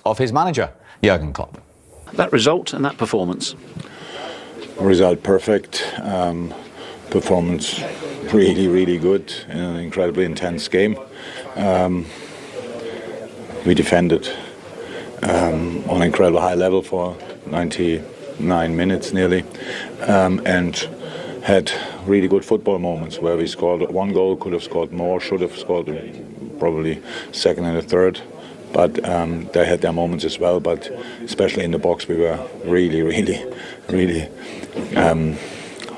of his manager, Jurgen Klopp. That result and that performance? Result perfect. Performance really, really good in an incredibly intense game. We defended on an incredible high level for 99 minutes nearly, and had really good football moments where we scored one goal, could have scored more, should have scored probably second and a third. But they had their moments as well. But especially in the box, we were really,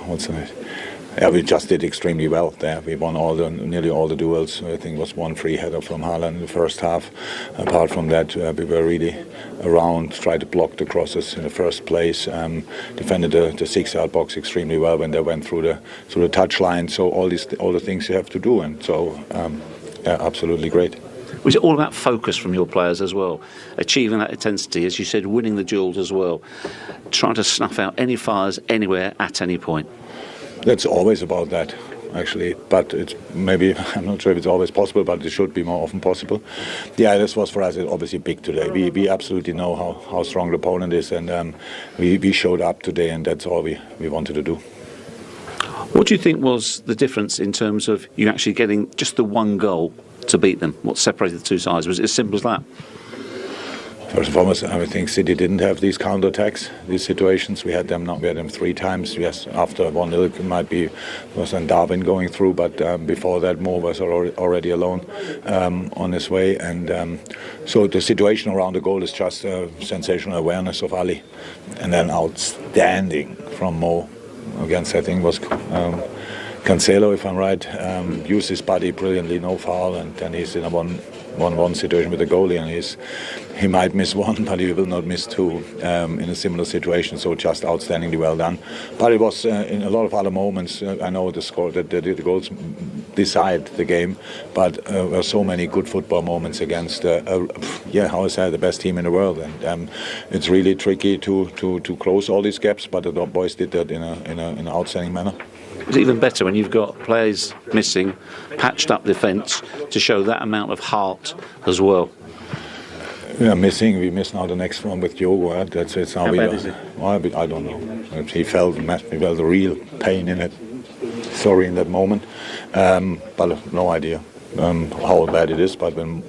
what's it? Yeah, we just did extremely well there. We won nearly all the duels. I think it was one free header from Haaland in the first half. Apart from that, we were really around, tried to block the crosses in the first place, defended the 6-yard box extremely well when they went through the touchline. So all the things you have to do, and so yeah, absolutely great. Was it all about focus from your players as well? Achieving that intensity, as you said, winning the duels as well, trying to snuff out any fires anywhere at any point? That's always about that, actually. But it's maybe, I'm not sure if it's always possible, but it should be more often possible. Yeah, this was for us obviously big today. We absolutely know how strong the opponent is, and we showed up today, and that's all we wanted to do. What do you think was the difference in terms of you actually getting just the one goal to beat them? What separated the two sides? Was it as simple as that? First and foremost, I think City didn't have these counter-attacks, these situations. We had them 3 times. Yes, after 1-0 was then Darwin going through, but before that Mo was already alone on his way. And so the situation around the goal is just a sensational awareness of Ali, and then outstanding from Mo against, I think, was Cancelo, if I'm right. Used his body brilliantly, no foul, and then he's in a 1-1 situation with the goalie, and he might miss one, but he will not miss two in a similar situation. So just outstandingly well done. But it was in a lot of other moments. I know the goals decide the game, but there were so many good football moments against how I say, the best team in the world, and it's really tricky to close all these gaps. But the boys did that in an outstanding manner. It's even better when you've got players missing, patched up defence to show that amount of heart as well. We miss now the next one with Diogo. That's it. How bad is it? I don't know. He felt a real pain in it. Sorry in that moment, but no idea how bad it is. But when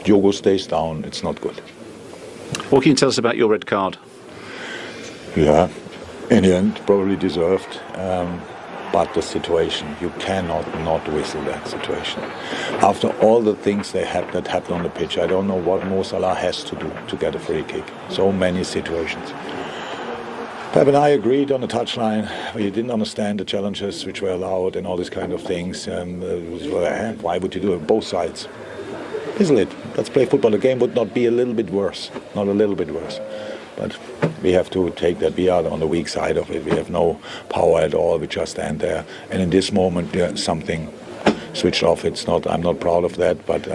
Diogo stays down, it's not good. What can you tell us about your red card? Yeah, in the end, probably deserved. But the situation, you cannot not whistle that situation. After all the things that happened on the pitch, I don't know what Mo Salah has to do to get a free kick. So many situations. Pep and I agreed on the touchline. We didn't understand the challenges which were allowed and all these kind of things. Why would you do it? Both sides. Isn't it? Let's play football. The game would not be a little bit worse. Not a little bit worse. But we have to take that. We are on the weak side of it. We have no power at all. We just stand there. And in this moment, something switched off. I'm not proud of that. But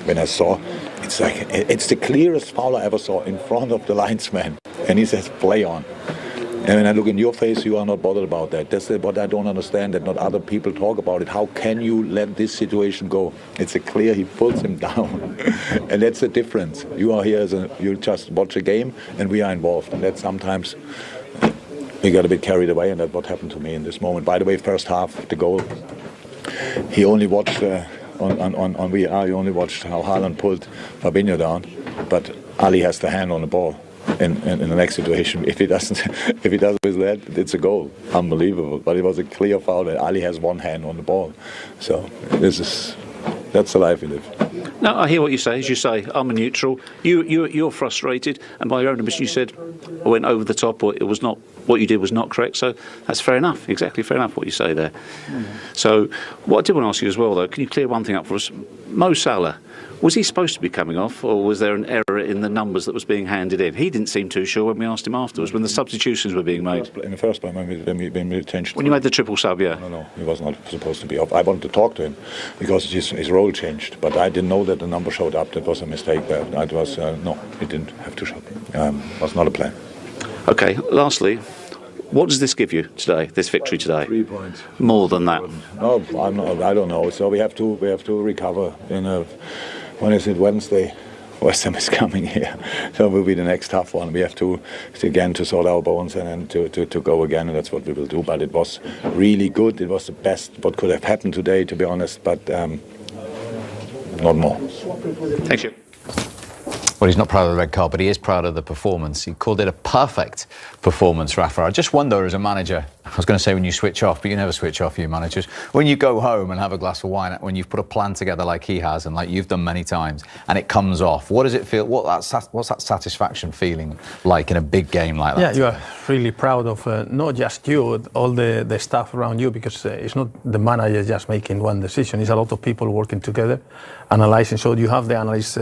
when I saw, it's the clearest foul I ever saw in front of the linesman. And he says, "Play on." And when I look in your face, you are not bothered about that. That's what I don't understand, that not other people talk about it. How can you let this situation go? It's clear he pulls him down. And that's the difference. You are here, you just watch a game, and we are involved. And that sometimes we got a bit carried away, and that's what happened to me in this moment. By the way, first half, the goal, he only watched on VR, he only watched how Haaland pulled Fabinho down. But Ali has the hand on the ball. In the next situation, if he doesn't with that, it's a goal. Unbelievable. But it was a clear foul that Ali has one hand on the ball. So that's the life we live. No, I hear what you say. As you say, I'm a neutral. You're frustrated, and by your own admission, you said I went over the top, or it was not. What you did was not correct. So that's fair enough. Exactly fair enough what you say there. So what I did want to ask you as well, though, can you clear one thing up for us? Mo Salah, was he supposed to be coming off, or was there an error in the numbers that was being handed in? He didn't seem too sure when we asked him afterwards, when the substitutions were being made. In the first place, when we changed. When you made the triple sub, yeah. No, he was not supposed to be off. I wanted to talk to him because his role changed, but I didn't know that the number showed up. That was a mistake there. That was no, he didn't have to show. Was not a plan. Okay. Lastly, what does this give you today? This victory today? 3 points. More than that? No, I don't know. So we have to recover in when is it, Wednesday West Ham is coming here, so it will be the next tough one. We have to again to sort our bones and then to go again, and that's what we will do. But it was really good. It was the best what could have happened today, to be honest. But not more. Thank you. Well, he's not proud of the red card, but he is proud of the performance. He called it a perfect performance, Rafa. I just wonder, as a manager, I was going to say when you switch off, but you never switch off, you managers. When you go home and have a glass of wine, when you've put a plan together like he has and like you've done many times, and it comes off, what does it feel? What's that satisfaction feeling like in a big game like that? Yeah, you are really proud of not just you, all the staff around you, because it's not the manager just making one decision. It's a lot of people working together, analysing. So you have the analysts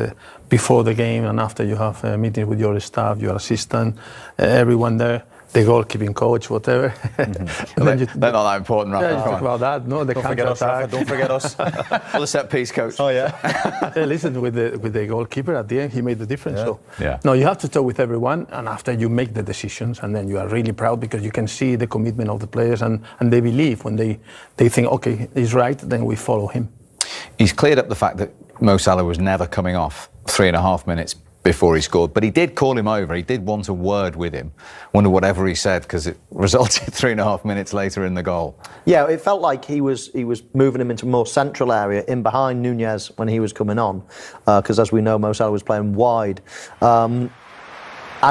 before the game and after. You have a meeting with your staff, your assistant, everyone there, the goalkeeping coach, whatever. Mm-hmm. They're not that important, Rafa. Yeah, you talk about that. No, don't forget us, Rafa. Don't forget us. For the set piece coach. Oh yeah. Listen, with the goalkeeper at the end, he made the difference. Yeah. So yeah. No, you have to talk with everyone, and after you make the decisions, and then you are really proud because you can see the commitment of the players, and they believe when they think, okay, he's right, then we follow him. He's cleared up the fact that Mo Salah was never coming off 3.5 minutes before he scored, but he did call him over. He did want a word with him. Wonder whatever he said, because it resulted 3.5 minutes later in the goal. Yeah, it felt like he was moving him into a more central area, in behind Nunez when he was coming on, because as we know, Mo Salah was playing wide. And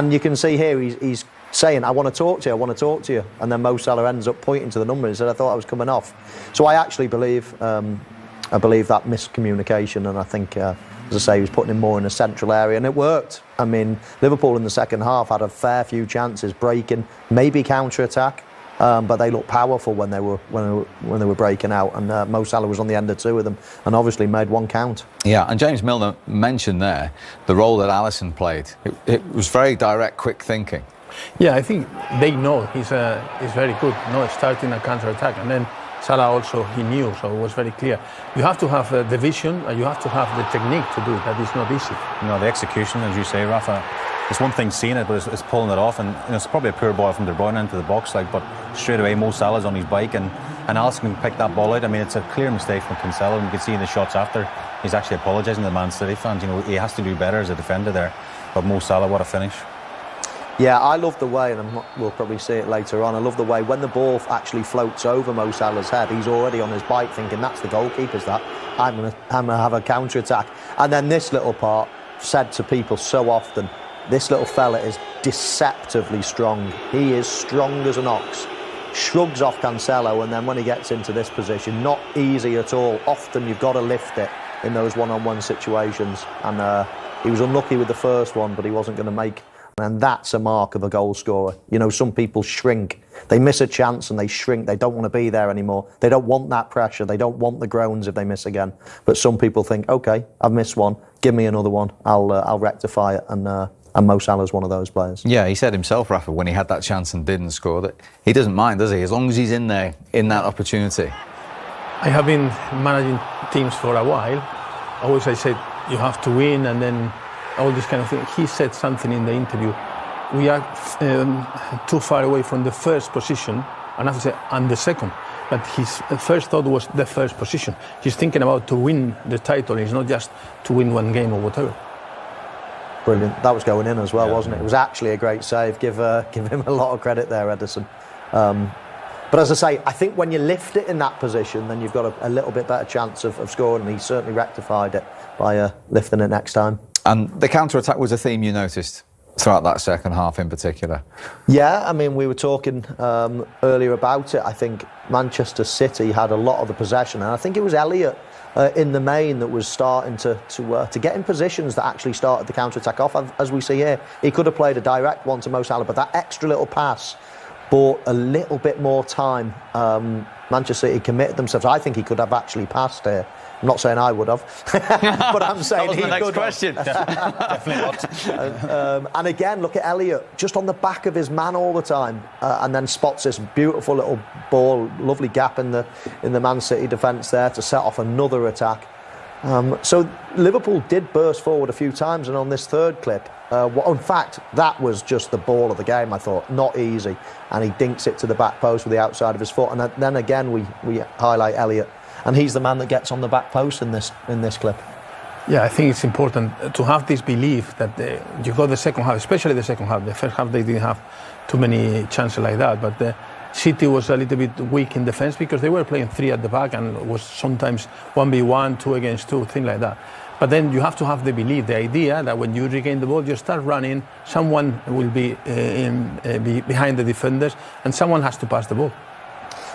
you can see here he's saying, I want to talk to you, I want to talk to you. And then Mo Salah ends up pointing to the number and said, I thought I was coming off. So I actually believe that miscommunication, and I think, as I say, he was putting him more in a central area, and it worked. I mean, Liverpool in the second half had a fair few chances, breaking, maybe counter-attack, but they looked powerful when they were breaking out, and Mo Salah was on the end of two of them, and obviously made one count. Yeah, and James Milner mentioned there the role that Alisson played. It was very direct, quick thinking. Yeah, I think they know he's very good, starting a counter-attack, and then Salah also, he knew, so it was very clear. You have to have the vision, and you have to have the technique to do it. That is not easy. No, the execution, as you say, Rafa, it's one thing seeing it, but it's pulling it off, and it's probably a poor ball from De Bruyne into the box, but straight away Mo Salah's on his bike, and Alisson can pick that ball out. I mean, it's a clear mistake from Cancelo, and you can see in the shots after, he's actually apologising to the Man City fans. He has to do better as a defender there. But Mo Salah, what a finish. Yeah, I love the way, and we'll probably see it later on, I love the way when the ball actually floats over Mo Salah's head, he's already on his bike thinking, that's the goalkeeper's that, I'm gonna have a counter-attack. And then this little part, said to people so often, this little fella is deceptively strong. He is strong as an ox. Shrugs off Cancelo, and then when he gets into this position, not easy at all. Often you've got to lift it in those one-on-one situations. And he was unlucky with the first one, but he wasn't going to make. And that's a mark of a goal scorer. You know, some people shrink. They miss a chance and they shrink. They don't want to be there anymore. They don't want that pressure. They don't want the groans if they miss again. But some people think, OK, I've missed one. Give me another one. I'll rectify it. And Mo Salah's one of those players. Yeah, he said himself, Rafa, when he had that chance and didn't score, that he doesn't mind, does he? As long as he's in there, in that opportunity. I have been managing teams for a while. Always I said, you have to win, and then all this kind of thing. He said something in the interview. We are too far away from the first position, and I have to say, and the second. But his first thought was the first position. He's thinking about to win the title. It's not just to win one game or whatever. Brilliant. That was going in as well, wasn't it? It was actually a great save. Give him a lot of credit there, Ederson. But as I say, I think when you lift it in that position, then you've got a little bit better chance of scoring, and he certainly rectified it by lifting it next time. And the counter-attack was a theme you noticed throughout that second half in particular? Yeah, I mean, we were talking earlier about it. I think Manchester City had a lot of the possession, and I think it was Elliott in the main that was starting to get in positions that actually started the counter-attack off. As we see here, he could have played a direct one to Mo Salah, but that extra little pass bought a little bit more time. Manchester City committed themselves. I think he could have actually passed here. I'm not saying I would have, but I'm saying he could. That was the next question. Definitely not. And again, look at Elliott, just on the back of his man all the time, and then spots this beautiful little ball, lovely gap in the Man City defence there to set off another attack. So Liverpool did burst forward a few times, and on this third clip, in fact, that was just the ball of the game, I thought. Not easy. And he dinks it to the back post with the outside of his foot. And then again, we highlight Elliott. And he's the man that gets on the back post in this clip. Yeah, I think it's important to have this belief that you got the second half, especially the second half. The first half they didn't have too many chances like that, but City was a little bit weak in defence because they were playing 3 at the back and was sometimes 1v1, 2 against 2, things like that. But then you have to have the belief, the idea that when you regain the ball, you start running, someone will be behind the defenders and someone has to pass the ball.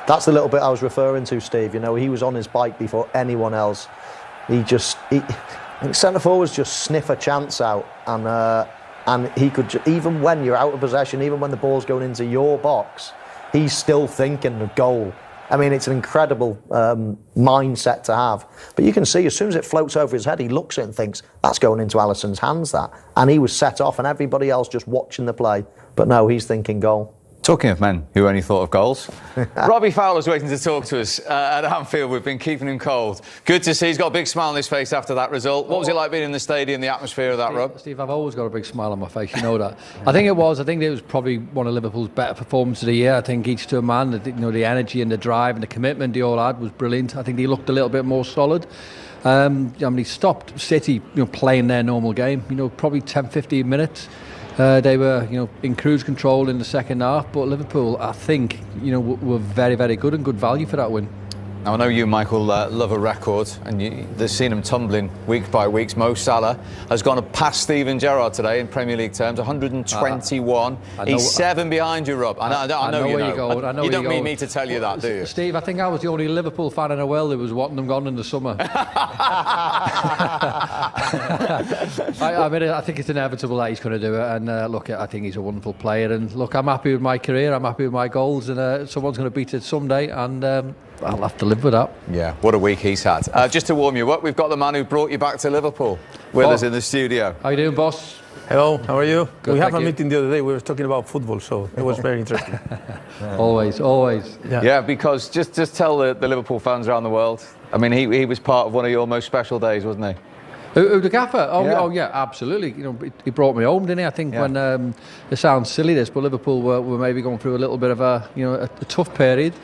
That's the little bit I was referring to, Steve. You know, he was on his bike before anyone else. I think centre forwards just sniff a chance out, and he could, even when you're out of possession, even when the ball's going into your box, he's still thinking of goal. I mean, it's an incredible mindset to have. But you can see, as soon as it floats over his head, he looks at it and thinks, that's going into Alisson's hands, that. And he was set off, and everybody else just watching the play. But no, he's thinking goal. Talking of men who only thought of goals, Robbie Fowler's waiting to talk to us at Anfield. We've been keeping him cold. Good to see. He's got a big smile on his face after that result. What was it like being in the stadium, the atmosphere of that, Rob? Steve, I've always got a big smile on my face, you know that. I think it was probably one of Liverpool's better performances of the year. I think each to a man, the energy and the drive and the commitment they all had was brilliant. I think they looked a little bit more solid. He stopped City, playing their normal game. Probably 10-15 minutes. They were, in cruise control in the second half, but Liverpool, I think, were very, very good and good value for that win. Now, I know you, Michael, love a record, and they've seen him tumbling week by week. Mo Salah has gone past Steven Gerrard today in Premier League terms, 121. He's 7 behind you, Rob. I know you know. You don't mean me to tell you that, do you? Steve, I think I was the only Liverpool fan in the world who was wanting them gone in the summer. I think it's inevitable that he's going to do it. And look, I think he's a wonderful player. And look, I'm happy with my career. I'm happy with my goals. And someone's going to beat it someday. And I'll have to live with that. Yeah, what a week he's had. Just to warm you up, we've got the man who brought you back to Liverpool with us in the studio. How you doing, boss? Hello, how are you? Good, we had a meeting the other day. We were talking about football, so it was very interesting. Always. Yeah, because just tell the Liverpool fans around the world. I mean, he was part of one of your most special days, wasn't he? Who, the gaffer? Oh yeah, absolutely. He brought me home, didn't he? I think when it sounds silly this, but Liverpool were maybe going through a little bit of a tough period.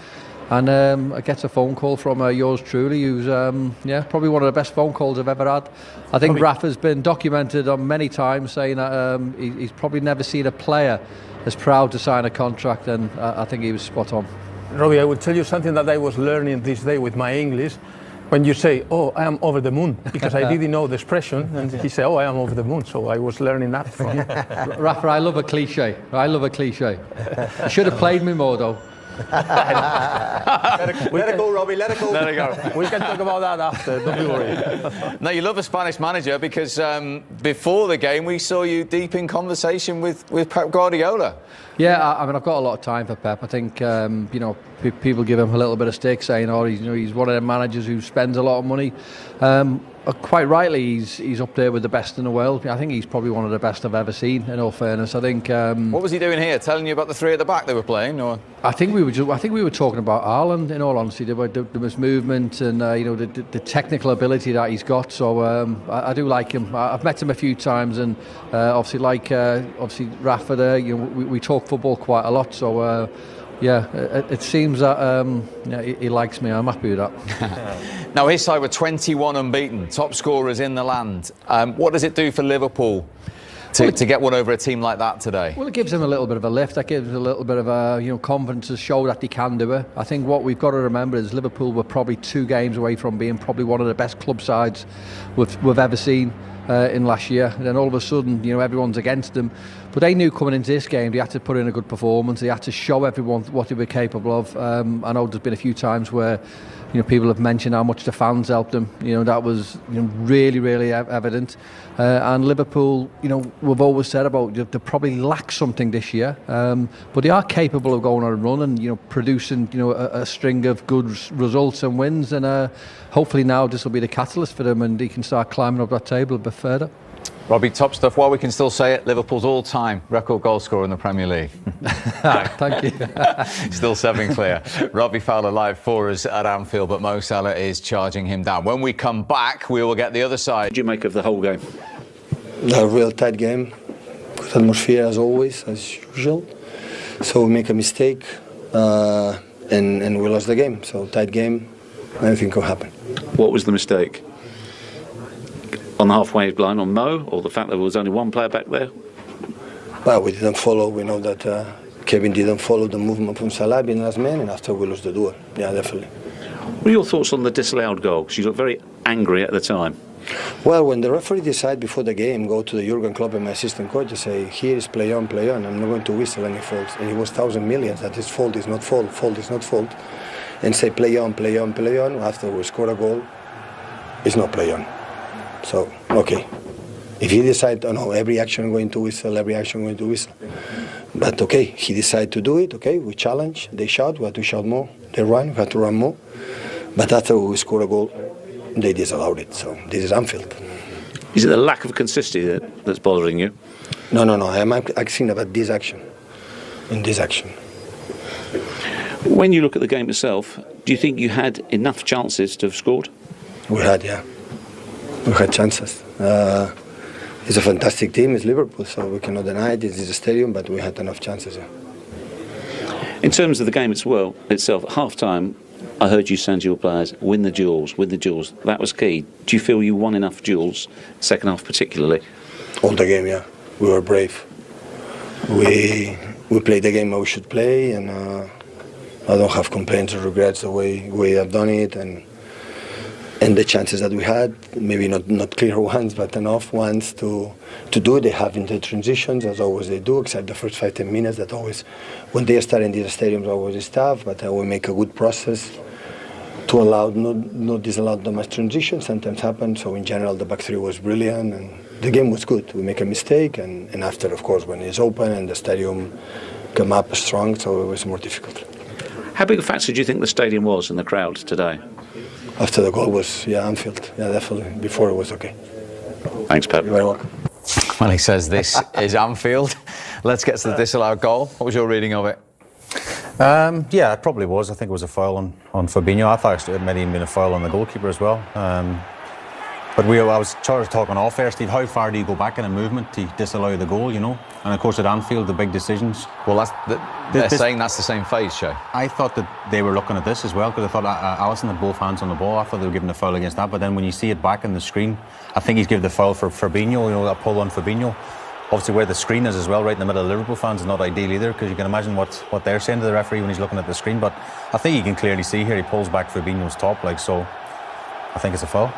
And I get a phone call from yours truly, who's probably one of the best phone calls I've ever had. I think Rafa's been documented on many times saying that he's probably never seen a player as proud to sign a contract, and I think he was spot on. Robbie, I will tell you something that I was learning this day with my English. When you say, "Oh, I am over the moon," because I didn't know the expression, and he said, "Oh, I am over the moon," so I was learning that from him. Rafa, I love a cliche. You should have played me more though. Let it go, Robbie, let it go. There you go. We can talk about that after, don't be worried. Now, you love a Spanish manager because before the game we saw you deep in conversation with Pep Guardiola. Yeah, I mean, I've got a lot of time for Pep. I think, people give him a little bit of stick saying, he's one of them managers who spends a lot of money. Quite rightly, he's up there with the best in the world. I think he's probably one of the best I've ever seen, in all fairness. I think. What was he doing here? Telling you about the 3 at the back they were playing, or? I think we were talking about Haaland. In all honesty, the movement and the technical ability that he's got. So I do like him. I've met him a few times, and obviously Rafa there. We talk football quite a lot. So. It seems that he likes me. I'm happy with that. Now, his side were 21 unbeaten, top scorers in the land. What does it do for Liverpool to get one over a team like that today? Well, it gives them a little bit of a lift. That gives them a little bit of confidence to show that they can do it. I think what we've got to remember is Liverpool were probably 2 games away from being probably one of the best club sides we've ever seen. In last year, and then all of a sudden, everyone's against them. But they knew coming into this game they had to put in a good performance. They had to show everyone what they were capable of. I know there's been a few times where people have mentioned how much the fans helped them. That was really, really evident. And Liverpool, we've always said about they probably lack something this year, but they are capable of going on a run and producing a string of good results and wins. And hopefully now this will be the catalyst for them, and they can start climbing up that table a bit further. Robbie, top stuff. While we can still say it, Liverpool's all-time record goal scorer in the Premier League. Thank you. Still 7 clear. Robbie Fowler live for us at Anfield, but Mo Salah is charging him down. When we come back, we will get the other side. What did you make of the whole game? A real tight game. Good atmosphere as always, as usual. So we make a mistake and we lost the game. So tight game, anything can happen. What was the mistake? on the halfway line on Mo, or the fact that there was only one player back there? Well, we didn't follow. We know that Kevin didn't follow the movement from Salah being last man, and after we lost the duel. Yeah, definitely. What are your thoughts on the disallowed goal? Because you looked very angry at the time. Well, when the referee decide before the game, go to the Jurgen Klopp and my assistant coach and say, here is play on, I'm not going to whistle any faults. And it was 1,000 millions, that is fault is not fault, fault is not fault. And say play on, after we score a goal, it's not play on. So, okay. If he decide, oh no, every action I'm going to whistle, But okay, he decided to do it, okay, we challenge, they shout, we have to shout more, they run, we have to run more. But after we score a goal, they disallowed it, so this is Anfield. Is it the lack of consistency that's bothering you? No, I'm asking about this action. In this action. When you look at the game itself, do you think you had enough chances to have scored? We had, yeah. We had chances. It's a fantastic team, it's Liverpool, so we cannot deny it. It's a stadium, but we had enough chances, yeah. In terms of the game itself, at half-time, I heard you saying to your players, win the duels. That was key. Do you feel you won enough duels, second half particularly? All the game, yeah. We were brave. We played the game how we should play, and I don't have complaints or regrets the way we have done it, and the chances that we had, maybe not clear ones, but enough ones to do it. They have in the transitions, as always they do, except the first 5-10 minutes that always, when they start in these stadiums, always is tough, but we make a good process to allow, not disallow the much transition, sometimes happen, so in general the back three was brilliant, and the game was good. We make a mistake, and after, of course, when it's open and the stadium come up strong, so it was more difficult. How big a factor do you think the stadium was in the crowd today? After the goal was, Anfield. Yeah, definitely. Before it was okay. Thanks, Pep. You're very welcome. Well, he says this is Anfield. Let's get to the disallowed goal. What was your reading of it? Yeah, it probably was. I think it was a foul on Fabinho. I thought it might even been a foul on the goalkeeper as well. But I was talking off air, Steve, how far do you go back in a movement to disallow the goal, you know? And of course at Anfield, the big decisions. Well, they're saying that's the same phase, Shay. I thought that they were looking at this as well, because I thought Alisson had both hands on the ball. I thought they were giving the foul against that, but then when you see it back on the screen, I think he's given the foul for Fabinho, you know, that pull on Fabinho. Obviously where the screen is as well, right in the middle of Liverpool fans, is not ideal either, because you can imagine what they're saying to the referee when he's looking at the screen. But I think you can clearly see here, he pulls back Fabinho's top, so I think it's a foul.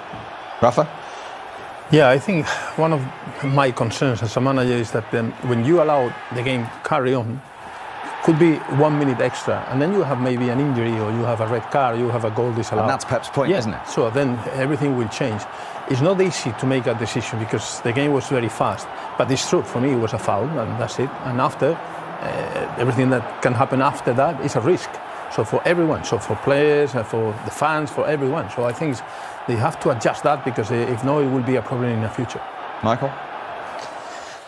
Rafa? Yeah, I think one of my concerns as a manager is that when you allow the game carry on, could be 1 minute extra, and then you have maybe an injury, or you have a red card, or you have a goal disallowed. And that's Pep's point, isn't it? So then everything will change. It's not easy to make a decision because the game was very fast, but it's true, for me it was a foul, and that's it. And after, everything that can happen after that is a risk. So for everyone, so for players, for the fans, for everyone. So I think they have to adjust that, because if not, it will be a problem in the future. Michael?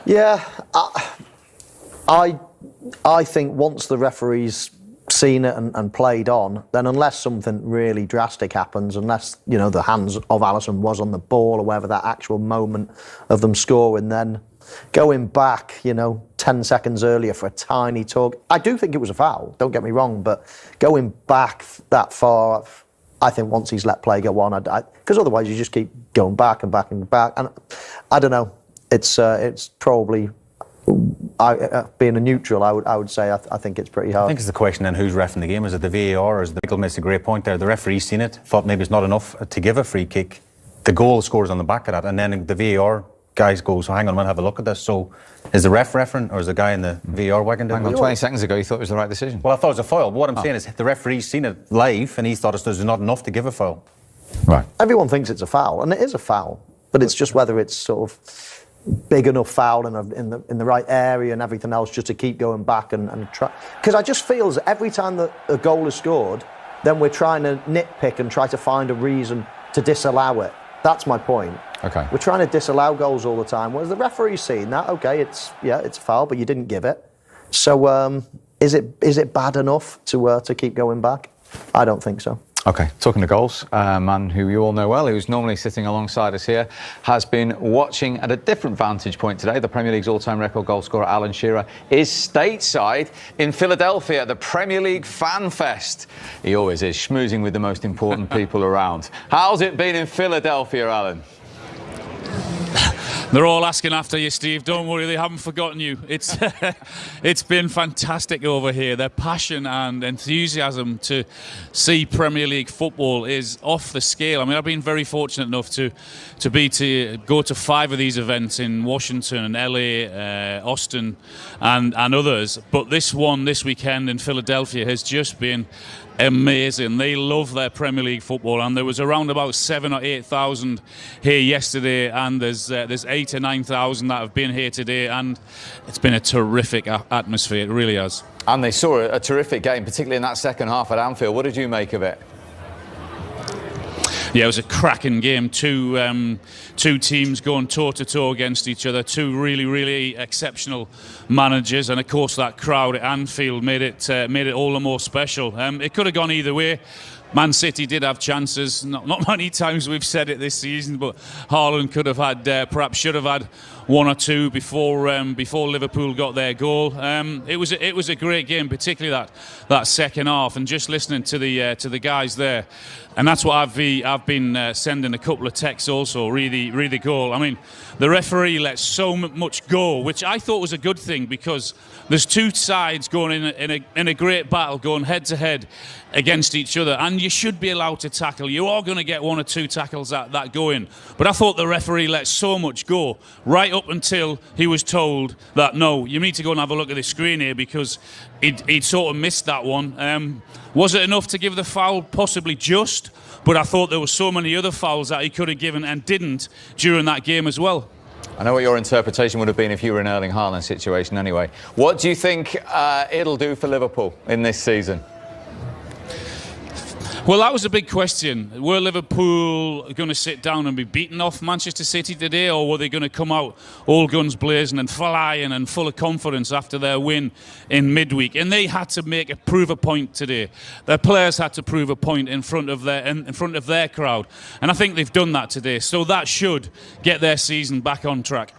Yeah, I think once the referee's seen it and played on, then unless something really drastic happens, unless, you know, the hands of Alisson was on the ball or whatever, that actual moment of them scoring, then going back, 10 seconds earlier for a tiny tug, I do think it was a foul, don't get me wrong, but going back that far, I think once he's let play go on, because otherwise you just keep going back and back and back, and I don't know, it's probably, being a neutral, I would say I think it's pretty hard. I think it's the question then, who's reffing the game? Is it the VAR, or is Michael makes a great point there? The referee's seen it, thought maybe it's not enough to give a free kick. The goal scores on the back of that, and then the VAR guys go, so hang on, we'll have a look at this. So is the ref refereeing, or is the guy in the VAR wagging down? Hang on, 20 seconds ago you thought it was the right decision. Well, I thought it was a foul. But what I'm saying is the referee's seen it live, and he thought there's not enough to give a foul. Right. Everyone thinks it's a foul, and it is a foul, but it's just whether it's sort of big enough foul in the right area and everything else, just to keep going back and try. Because I just feel that every time that a goal is scored, then we're trying to nitpick and try to find a reason to disallow it. That's my point. Okay. We're trying to disallow goals all the time. Whereas the referee's seen that, okay, it's a foul, but you didn't give it. So is it bad enough to keep going back? I don't think so. Okay, talking to goals, a man who you all know well, who's normally sitting alongside us here, has been watching at a different vantage point today. The Premier League's all-time record goal scorer, Alan Shearer, is stateside in Philadelphia at the Premier League Fan Fest. He always is, schmoozing with the most important people around. How's it been in Philadelphia, Alan? They're all asking after you, Steve. Don't worry, they haven't forgotten you. It's been fantastic over here. Their passion and enthusiasm to see Premier League football is off the scale. I mean, I've been very fortunate enough to go to 5 of these events in Washington, LA, Austin, and others. But this one this weekend in Philadelphia has just been amazing. They love their Premier League football, and there was around about 7,000 or 8,000 here yesterday, and there's 8,000 or 9,000 that have been here today, and it's been a terrific atmosphere. It really has. And they saw a terrific game, particularly in that second half at Anfield. What did you make of it? Yeah, it was a cracking game. Two teams going toe-to-toe against each other. 2 really, really exceptional managers, and of course that crowd at Anfield made it all the more special. It could have gone either way. Man City did have chances. Not many times we've said it this season, but Haaland could have had, perhaps should have had 1 or 2 before Liverpool got their goal. It was a great game, particularly that second half, and just listening to the guys there. And that's what I've been sending a couple of texts also. Really goal. I mean, the referee let so much go, which I thought was a good thing, because there's 2 sides going in a great battle, going head to head against each other, and you should be allowed to tackle. You are going to get 1 or 2 tackles that go in. But I thought the referee let so much go, right up until he was told that, no, you need to go and have a look at the screen here, because he'd sort of missed that one. Was it enough to give the foul? Possibly just, but I thought there were so many other fouls that he could have given and didn't during that game as well. I know what your interpretation would have been if you were in Erling Haaland's situation anyway. What do you think it'll do for Liverpool in this season? Well, that was a big question. Were Liverpool going to sit down and be beaten off Manchester City today, or were they going to come out all guns blazing and flying and full of confidence after their win in midweek? And they had to prove a point today. Their players had to prove a point in front of their crowd, and I think they've done that today. So that should get their season back on track.